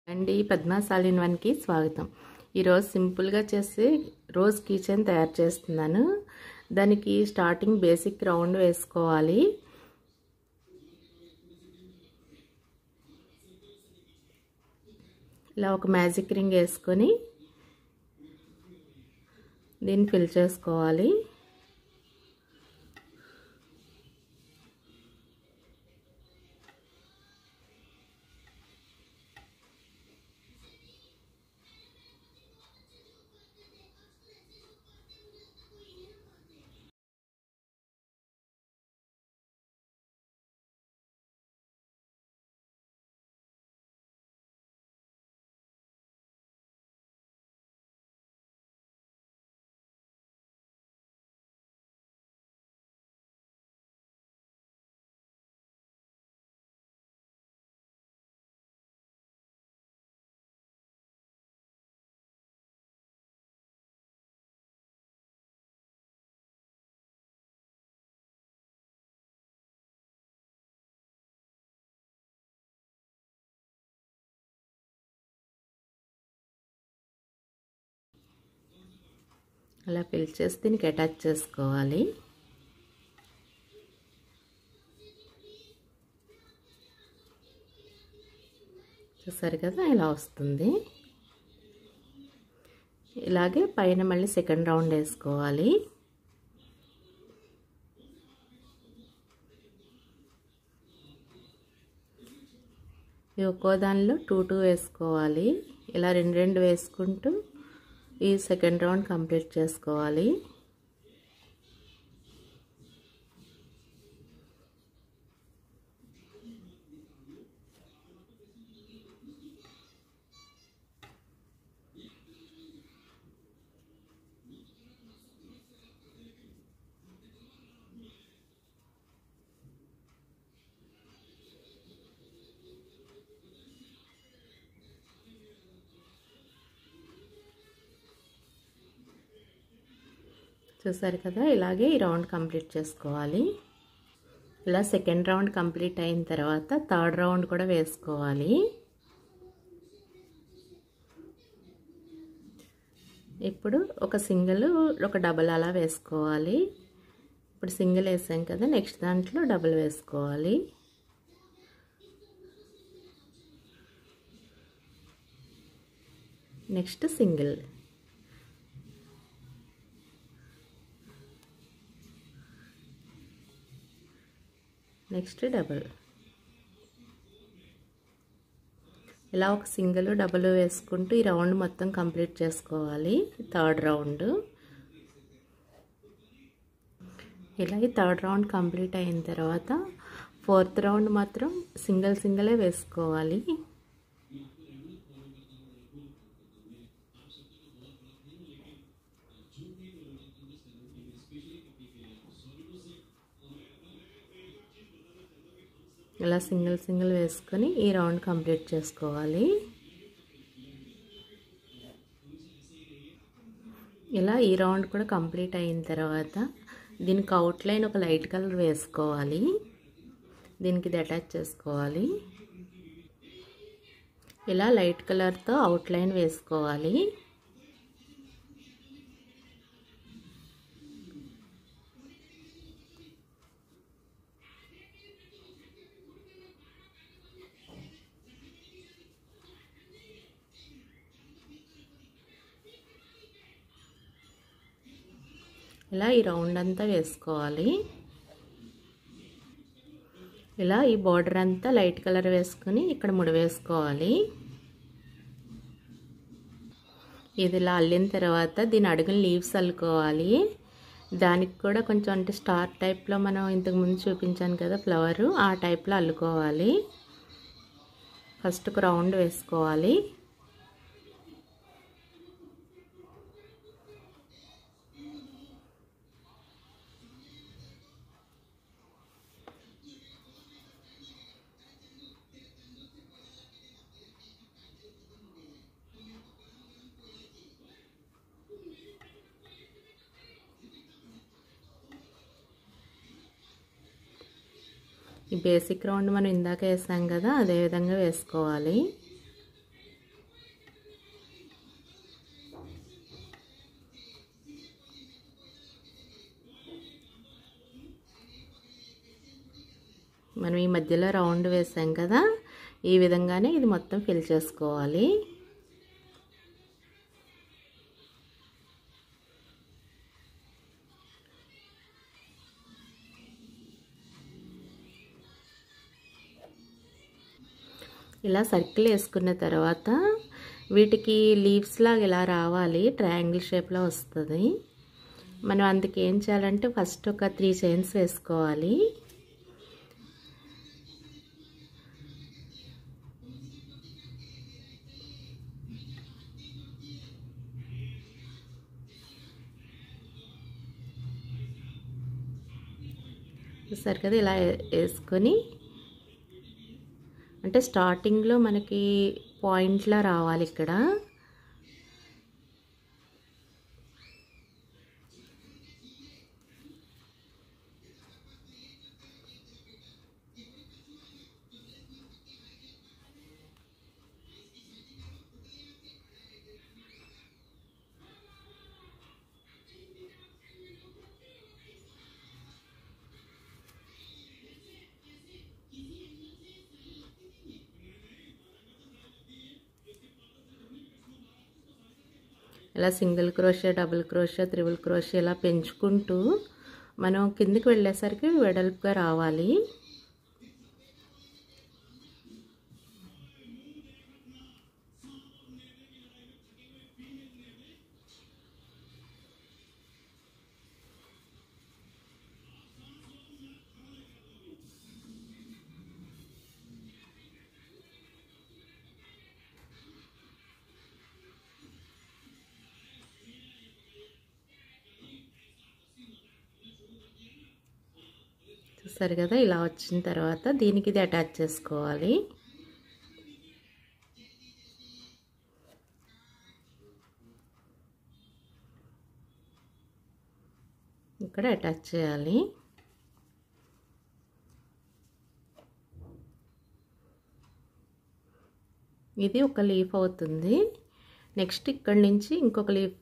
అండి Padma's all in one కి స్వాగతం। ఈ రోజు సింపుల్ గా చేసి రోజ్ కిచెన్ తయారు చేస్తున్నాను। దానికి స్టార్టింగ్ బేసిక్ రౌండ్ వేసుకోవాలి। ఇలా ఒక మ్యాజిక్ రింగ్ వేసుకొని దీన్ని ఫిల్ చేసుకోవాలి। అలా ఫిల్ చేసి దీనికి అటాచ్ చేసుకోవాలి। చూసారు కదా ఇలా వస్తుంది। ఇలాగే పైన మళ్ళీ సెకండ్ రౌండ్ వేసుకోవాలి। ఒక్కో దానిలో 2 వేసుకోవాలి। ఇలా రెండు వేసుకుంటూ ఈ సెకండ్ రౌండ్ కంప్లీట్ చేసుకోవాలి। చూసారు కదా ఇలాగే ఈ రౌండ్ కంప్లీట్ చేసుకోవాలి। ఇలా సెకండ్ రౌండ్ కంప్లీట్ అయిన తర్వాత థర్డ్ రౌండ్ కూడా వేసుకోవాలి। ఇప్పుడు ఒక సింగిల్ ఒక డబుల్ అలా వేసుకోవాలి। ఇప్పుడు సింగిల్ వేసాం కదా నెక్స్ట్ దాంట్లో డబుల్ వేసుకోవాలి। నెక్స్ట్ సింగిల్, నెక్స్ట్ డబుల్, ఇలా ఒక సింగిల్ డబుల్ వేసుకుంటూ ఈ రౌండ్ మొత్తం కంప్లీట్ చేసుకోవాలి। థర్డ్ రౌండ్ ఇలా ఈ థర్డ్ రౌండ్ కంప్లీట్ అయిన తర్వాత ఫోర్త్ రౌండ్ మాత్రం సింగిలే వేసుకోవాలి। ఇలా సింగిల్ వేసుకొని ఈ రౌండ్ కంప్లీట్ చేసుకోవాలి। ఇలా ఈ రౌండ్ కూడా కంప్లీట్ అయిన తర్వాత దీనికి అవుట్లైన్ ఒక లైట్ కలర్ వేసుకోవాలి। దీనికి ఇది అటాచ్ చేసుకోవాలి। ఇలా లైట్ కలర్తో అవుట్లైన్ వేసుకోవాలి। ఇలా ఈ రౌండ్ అంతా వేసుకోవాలి। ఇలా ఈ బోర్డర్ అంతా లైట్ కలర్ వేసుకొని ఇక్కడ ముడి వేసుకోవాలి। ఇది ఇలా అల్లిన తర్వాత దీని అడుగున లీవ్స్ అల్లుకోవాలి। దానికి కూడా కొంచెం అంటే స్టార్ టైప్లో మనం ఇంతకు ముందు చూపించాను కదా ఫ్లవర్, ఆ టైప్లో అల్లుకోవాలి। ఫస్ట్ ఒక రౌండ్ వేసుకోవాలి। ఈ బేసిక్ రౌండ్ మనం ఇందాక వేసాం కదా అదే విధంగా వేసుకోవాలి। మనం ఈ మధ్యలో రౌండ్ వేసాం కదా, ఈ విధంగానే ఇది మొత్తం ఫిల్ చేసుకోవాలి. ఇలా సర్కిల్ వేసుకున్న తర్వాత వీటికి లీవ్స్ లాగా ఇలా రావాలి, ట్రయాంగిల్ షేప్లో వస్తుంది. మనం అందుకు ఏం చేయాలంటే ఫస్ట్ ఒక 3 చైన్స్ వేసుకోవాలి. చూసారు కదా, ఇలా వేసుకొని అంటే స్టార్టింగ్లో మనకి పాయింట్లా రావాలి ఇక్కడ. ఇలా single crochet, double crochet, triple crochet ఇలా పెంచుకుంటూ మనం కిందికి వెళ్ళేసరికి వెడల్పుగా రావాలి. చూసారు కదా, ఇలా వచ్చిన తర్వాత దీనికి ఇది అటాచ్ చేసుకోవాలి. ఇక్కడ అటాచ్ చేయాలి. ఇది ఒక లీఫ్ అవుతుంది. నెక్స్ట్ ఇక్కడ నుంచి ఇంకొక లీఫ్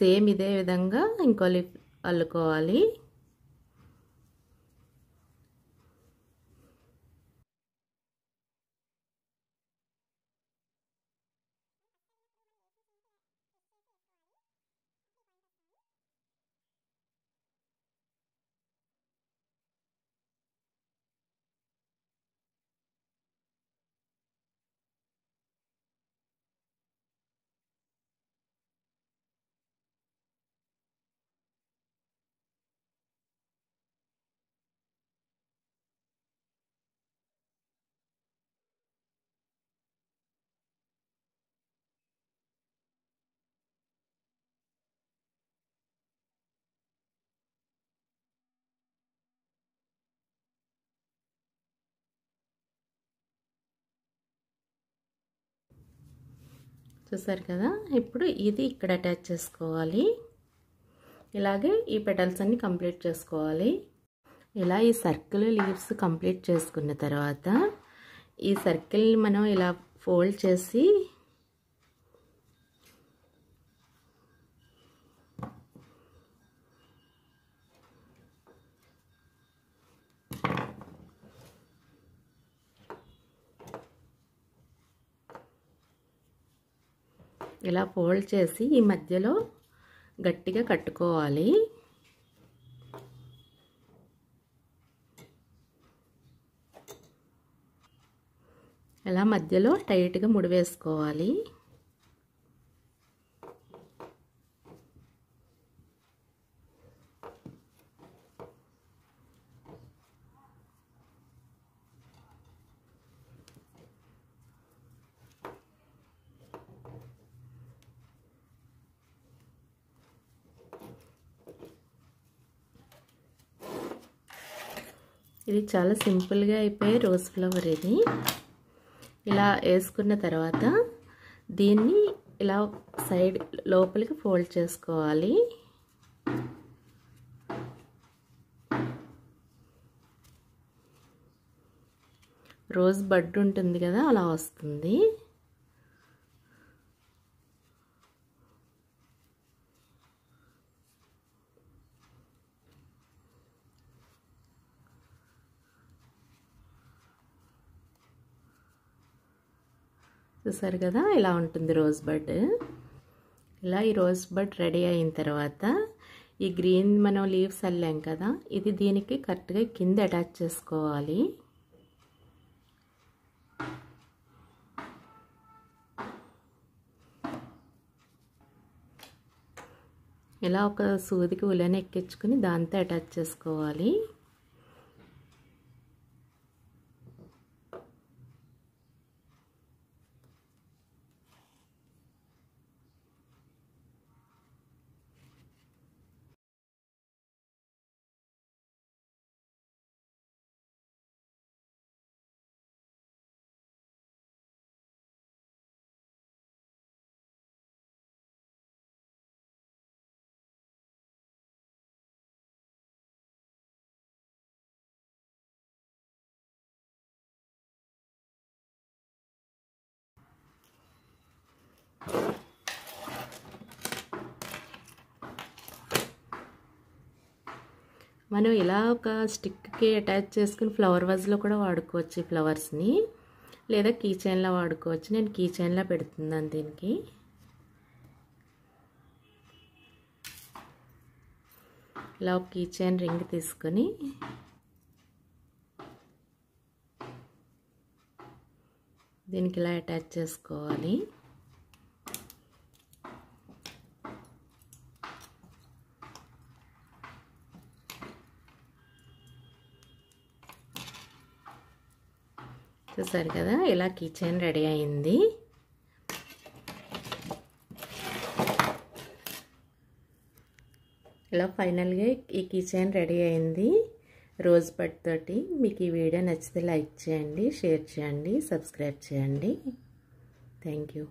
సేమ్ ఇదే విధంగా ఇంకో లీఫ్ అల్లుకోవాలి. చూసారు కదా, ఇప్పుడు ఇది ఇక్కడ అటాచ్ చేసుకోవాలి. ఇలాగే ఈ పెటల్స్ అన్ని కంప్లీట్ చేసుకోవాలి. ఇలా ఈ సర్కిల్ లీవ్స్ కంప్లీట్ చేసుకున్న తర్వాత ఈ సర్కిల్ని మనం ఇలా ఫోల్డ్ చేసి ఇలా ఫోల్డ్ చేసి ఈ మధ్యలో గట్టిగా కట్టుకోవాలి. ఇలా మధ్యలో టైట్గా ముడి వేసుకోవాలి. ఇది చాలా సింపుల్గా అయిపోయే రోజ్ ఫ్లవర్. ఇది ఇలా వేసుకున్న తర్వాత దీన్ని ఇలా సైడ్ లోపలికి ఫోల్డ్ చేసుకోవాలి. రోజ్ బడ్ ఉంటుంది కదా, అలా వస్తుంది. చూసారు కదా ఇలా ఉంటుంది రోజ్ బడ్. ఇలా ఈ రోజ్ బడ్ రెడీ అయిన తర్వాత ఈ గ్రీన్ మనం లీవ్స్ అల్లాం కదా, ఇది దీనికి కరెక్ట్గా కింద అటాచ్ చేసుకోవాలి. ఇలా ఒక సూదికి ఉలెన్ ఎక్కించుకుని దాంతో అటాచ్ చేసుకోవాలి. మనం ఇలా ఒక స్టిక్కి అటాచ్ చేసుకుని ఫ్లవర్ వాజ్లో కూడా వాడుకోవచ్చు ఈ ఫ్లవర్స్ని, లేదా కీ చైన్లో వాడుకోవచ్చు. నేను కీ చైన్లో పెడుతున్నాను దీనికి. ఇలా ఒక కీ చైన్ రింగ్ తీసుకొని దీనికి ఇలా అటాచ్ చేసుకోవాలి. చూసారు కదా ఇలా కీ చైన్ రెడీ అయింది. ఇలా ఫైనల్గా ఈ కీ చైన్ రెడీ అయింది రోజ్ బడ్ తోటి. మీకు ఈ వీడియో నచ్చితే లైక్ చేయండి, షేర్ చేయండి, సబ్స్క్రైబ్ చేయండి. Thank you.